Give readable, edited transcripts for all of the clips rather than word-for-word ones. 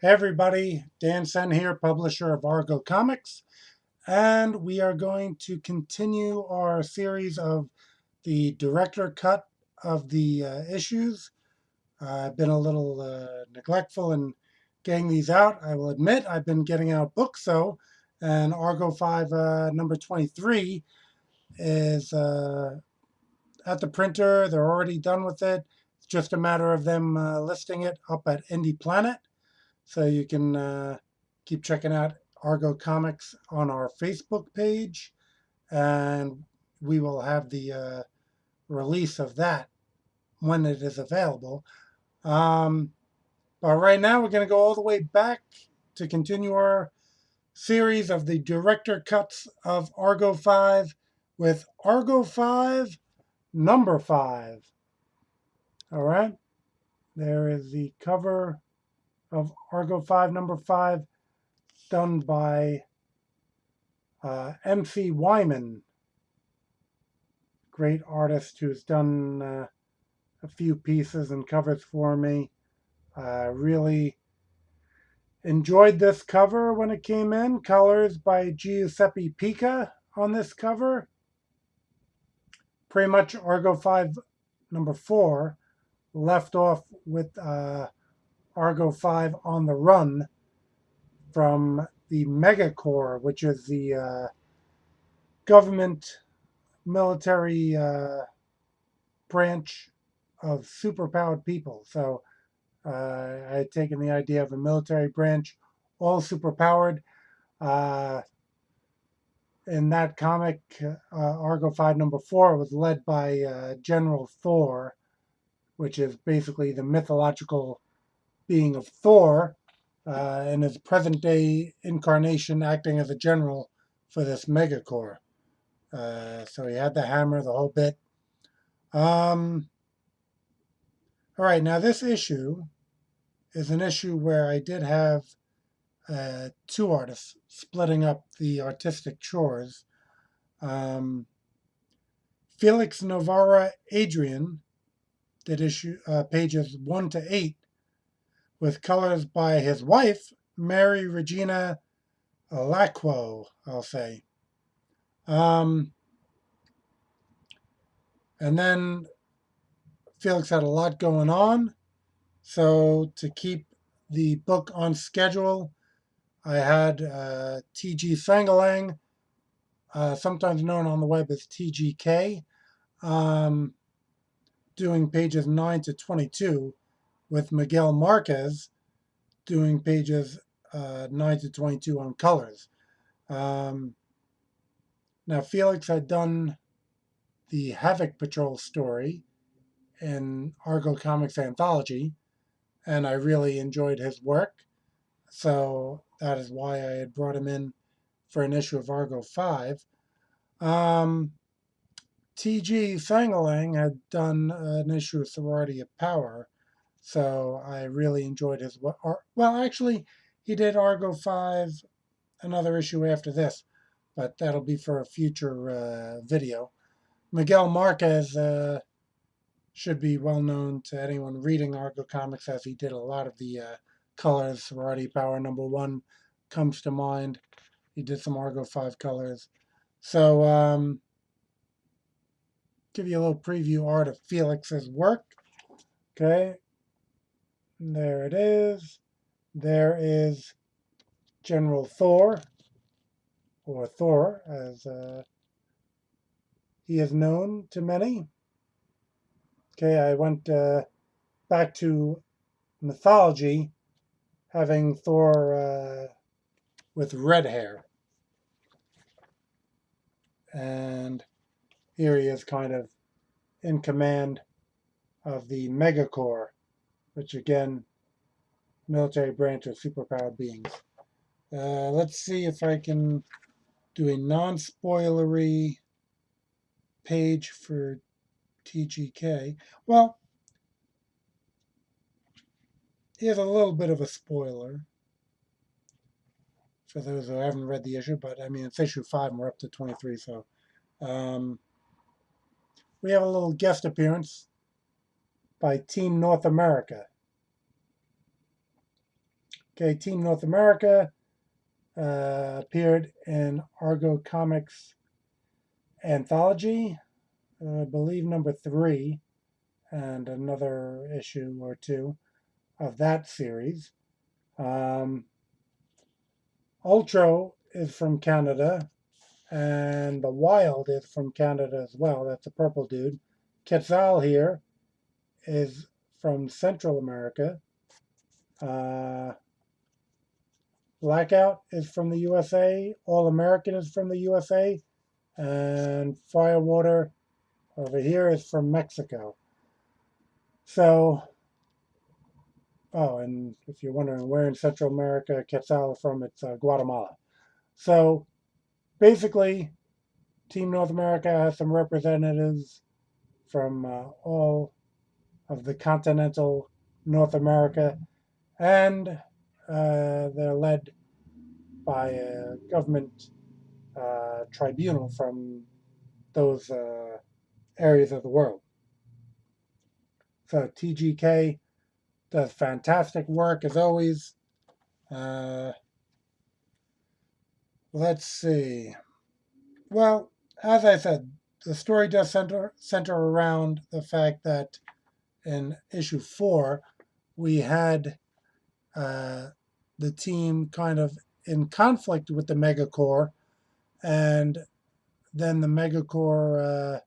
Hey everybody, Dan Sen here, publisher of Argo Comics, and we are going to continue our series of the director cut of the issues. I've been a little neglectful in getting these out. I will admit I've been getting out books though, and Argo 5 number 23 is at the printer. They're already done with it. It's just a matter of them listing it up at Indie Planet. So you can keep checking out Argo Comics on our Facebook page, and we will have the release of that when it is available. Um, but right now, we're going to go all the way back to continue our series of the director cuts of Argo 5 with Argo 5 number 5. All right, there is the cover of Argo 5 number 5 done by MC Wyman, great artist who's done a few pieces and covers for me. Really enjoyed this cover when it came in. Colors by Giuseppe Pica on this cover. Pretty much Argo 5 number 4 left off with Argo 5 on the run from the Megacorps, which is the government military branch of superpowered people. So I had taken the idea of a military branch, all superpowered. In that comic, Argo 5 number 4 was led by General Thor, which is basically the mythological being of Thor, and his present day incarnation acting as a general for this megacorps. So he had the hammer, the whole bit. All right, now this issue is an issue where I did have two artists splitting up the artistic chores. Felix Novara Adrian did issue pages 1 to 8 with colors by his wife, Mary Regina Lacquo, I'll say. And then Felix had a lot going on. So to keep the book on schedule, I had T.G. Sangalang, sometimes known on the web as TGK, doing pages 9 to 22, with Miguel Marquez doing pages 9 to 22 on colors. Now, Felix had done the Havoc Patrol story in Argo Comics Anthology, and I really enjoyed his work. So that is why I had brought him in for an issue of Argo 5. T.G. Sangalang had done an issue of Sorority of Power, so I really enjoyed his work. Well, actually, he did Argo 5, another issue after this, but that'll be for a future video. Miguel Marquez should be well known to anyone reading Argo Comics, as he did a lot of the colors. Sorority Power number 1 comes to mind. He did some Argo 5 colors. So, give you a little preview art of Felix's work. Okay, there it is. There is General Thor, or Thor, as he is known to many. Okay, I went back to mythology, having Thor with red hair. And here he is kind of in command of the Megacorps, which again, military branch of superpowered beings. Let's see if I can do a non-spoilery page for TGK. Well, here's a little bit of a spoiler for those who haven't read the issue, but I mean, it's issue 5 and we're up to 23, so we have a little guest appearance by Team North America. Okay, Team North America appeared in Argo Comics Anthology, I believe number 3, and another issue or two of that series. Ultra is from Canada, and the Wild is from Canada as well. That's a purple dude. Quetzal here is from Central America. Uh, Blackout is from the USA. All American is from the USA. And Firewater over here is from Mexico. So, oh, and if you're wondering where in Central America Quetzal is from, it's Guatemala. So basically, Team North America has some representatives from all of the continental North America, and they're led by a government tribunal from those areas of the world. So TGK does fantastic work as always. Uh, let's see. Well, as I said, the story does center around the fact that in issue 4 we had the team kind of in conflict with the Megacorps, and then the Megacorps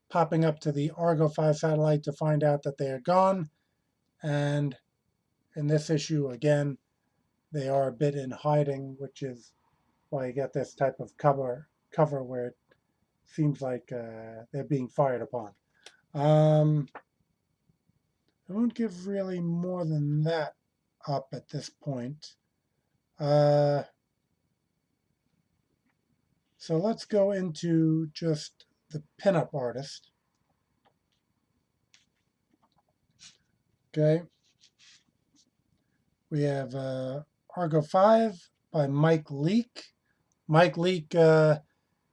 popping up to the Argo 5 satellite to find out that they are gone. And in this issue, again, they are a bit in hiding, which is why you get this type of cover where it seems like they're being fired upon. I won't give really more than that up at this point. So let's go into just the pinup artist. Okay. We have Argo 5 by Mike Leake. Mike Leake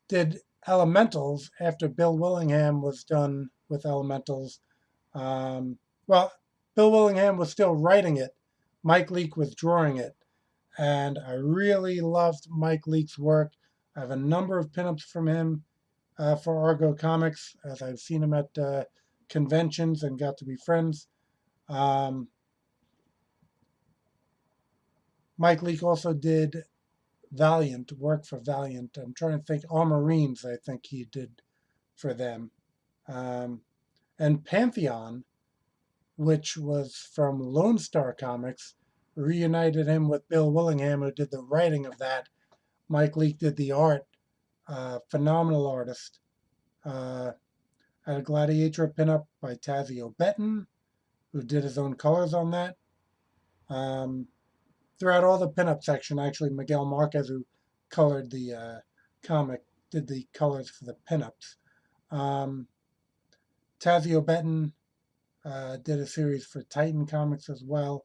did Elementals after Bill Willingham was done with Elementals. Well, Bill Willingham was still writing it. Mike Leake was drawing it. And I really loved Mike Leake's work. I have a number of pinups from him for Argo Comics, as I've seen him at conventions and got to be friends. Mike Leake also did Valiant, work for Valiant. I'm trying to think, Marines, I think he did for them. And Pantheon, which was from Lone Star Comics, reunited him with Bill Willingham, who did the writing of that. Mike Leake did the art. Phenomenal artist. Had a Gladiator pinup by Tazio Benton, who did his own colors on that. Throughout all the pinup section, actually, Miguel Marquez, who colored the comic, did the colors for the pinups. Tazio Benton did a series for Titan Comics as well.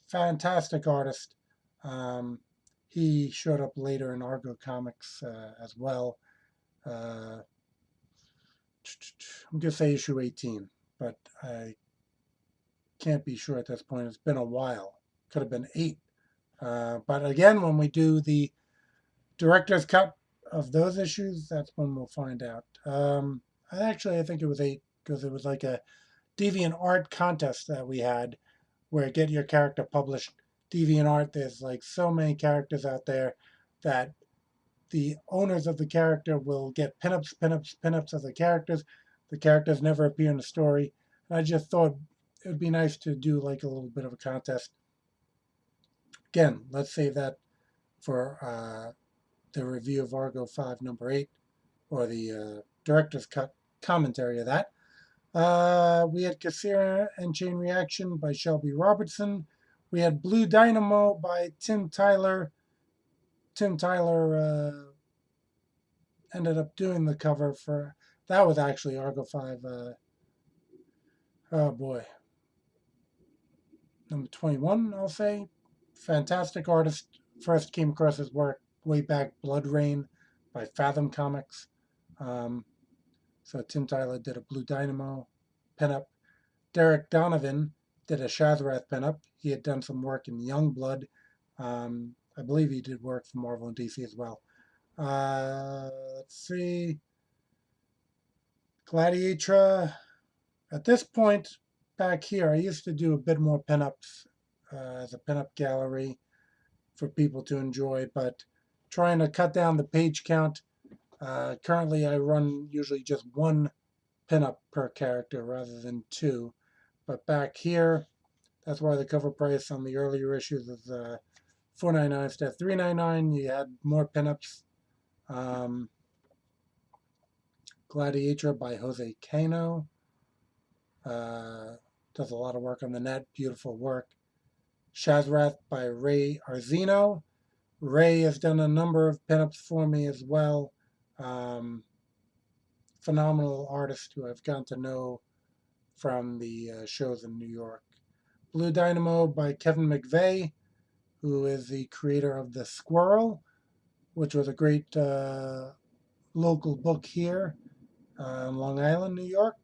Fantastic artist. He showed up later in Argo Comics as well. I'm going to say issue 18, but I can't be sure at this point. It's been a while. Could have been 8. But again, when we do the director's cut of those issues, that's when we'll find out. I think it was 8 because it was like a DeviantArt contest that we had where get your character published. DeviantArt, there's like so many characters out there that the owners of the character will get pinups of the characters. The characters never appear in the story. And I just thought it would be nice to do like a little bit of a contest. Again, let's save that for the review of Argo 5 number 8, or the director's cut commentary of that. We had Cassira and Chain Reaction by Shelby Robertson. We had Blue Dynamo by Tim Tyler. Tim Tyler ended up doing the cover for, that was actually Argo 5, oh boy, number 21, I'll say. Fantastic artist. First came across his work way back, Blood Rain by Fathom Comics. So Tim Tyler did a Blue Dynamo pinup. Derek Donovan did a Shazrath pinup. He had done some work in Youngblood. I believe he did work for Marvel and DC as well. Let's see. Gladiator. At this point, back here, I used to do a bit more pinups as a pinup gallery for people to enjoy, but trying to cut down the page count. Currently, I run usually just one pinup per character rather than two. But back here, that's why the cover price on the earlier issues is $4.99 instead of $3.99. You had more pinups. Gladiator by Jose Cano. Does a lot of work on the net. Beautiful work. Shazrath by Ray Arzino. Ray has done a number of pinups for me as well. Phenomenal artist who I've gotten to know from the shows in New York. Blue Dynamo by Kevin McVeigh, who is the creator of The Squirrel, which was a great local book here in Long Island, New York.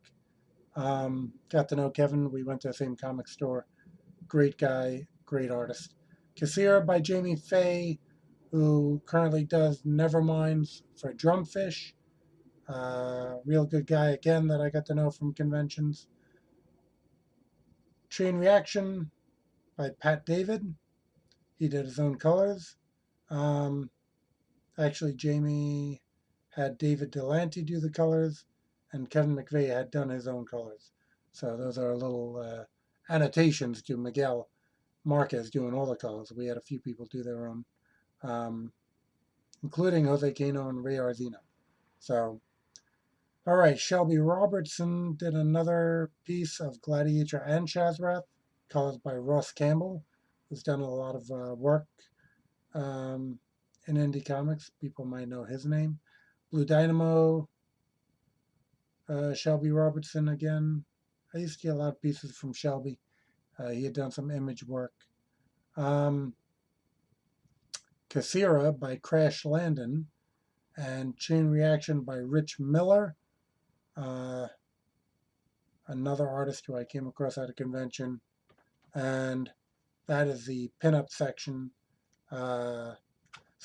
Got to know Kevin. We went to the same comic store. Great guy, great artist. Kassira by Jamie Fay, who currently does Neverminds for Drumfish. Real good guy again that I got to know from conventions. Chain Reaction by Pat David. He did his own colors. Actually, Jamie had David Delante do the colors, and Kevin McVeigh had done his own colors. So those are little annotations to Miguel Marquez doing all the colors. We had a few people do their own, including Jose Cano and Ray Arzino. So, all right, Shelby Robertson did another piece of Gladiator and Shazrath, colors by Ross Campbell, who's done a lot of work in indie comics. People might know his name. Blue Dynamo, Shelby Robertson again. I used to get a lot of pieces from Shelby. He had done some image work. Kassira by Crash Landon, and Chain Reaction by Rich Miller, another artist who I came across at a convention. And that is the pinup section. So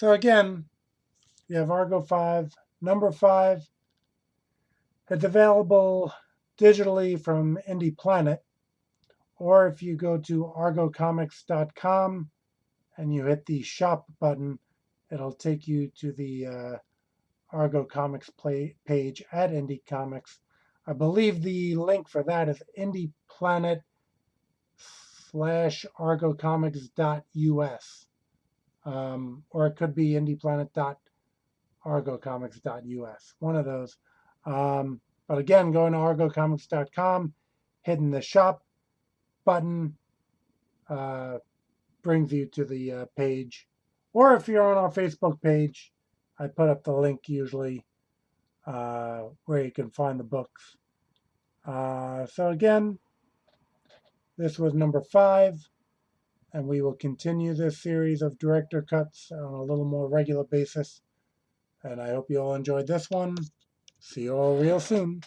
again, you have Argo 5, number 5. It's available digitally from Indie Planet, or if you go to argocomics.com and you hit the shop button, it'll take you to the Argo Comics page at Indie Comics. I believe the link for that is indieplanet/argocomics.us. Or it could be indieplanet.argocomics.us. One of those. But again, going to argocomics.com, hitting the shop button brings you to the page. Or if you're on our Facebook page, I put up the link usually where you can find the books. So again, this was number 5, and we will continue this series of director cuts on a little more regular basis. And I hope you all enjoyed this one. See you all real soon.